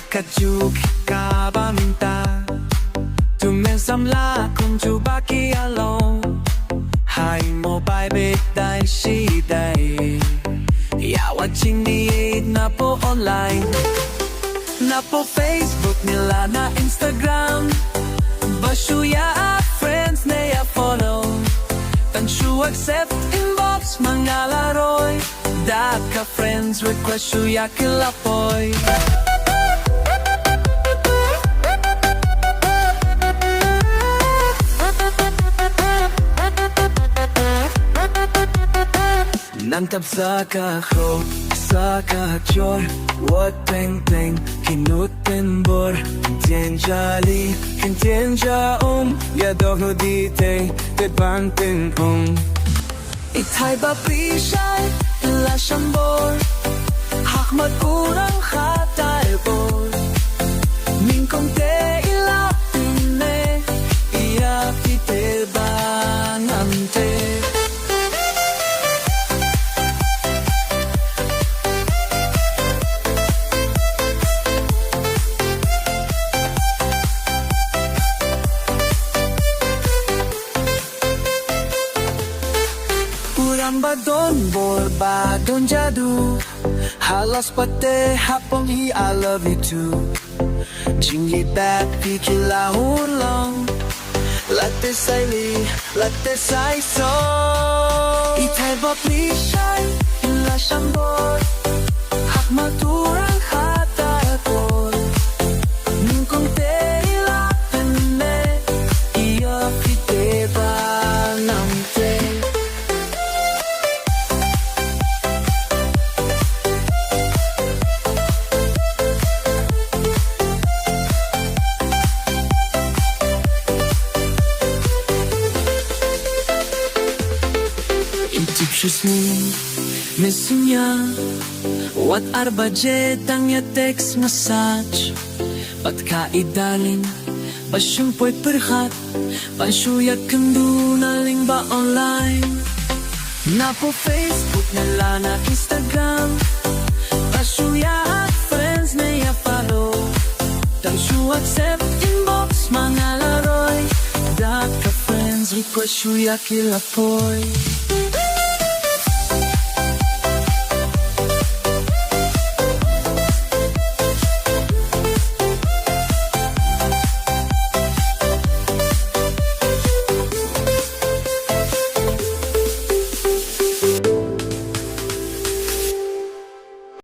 kajuk kabaminta tu men samla kung tu baki alone hai mo baieid dai shi dai ya watching baieid na po online na po Facebook nila na Instagram bashuya friends na ya follow tanshu accept inbox mga laroy da ka friends request shuya kilapoy Nantap sa kakro, sa kakchor Wat peng peng, kinut penbor Kintien jali, kintien jaum Ya dog no dite, ted bang ping pong Itay ba pisay, ila shambor Hakmat urang khatay bor Mingkong te ila tine Iya pite ba nante Ba don bor ba don jadu halas pate hapong hi I love you too Jingi bat pikila ulang latte sai so Itay ba plisay ila shambor hak maturang hata akor Ningkong te ila tene iya pite ba namte Just me, missing ya What are budget ang ya text message Pat ka idalin Pasyong po'y perhat Pansuyag kandu na ling ba online Na po Facebook nila na Instagram Pasyuyag friends na ya follow Tansyu accept inbox mga laroy Da ka friends request suyag kilapoy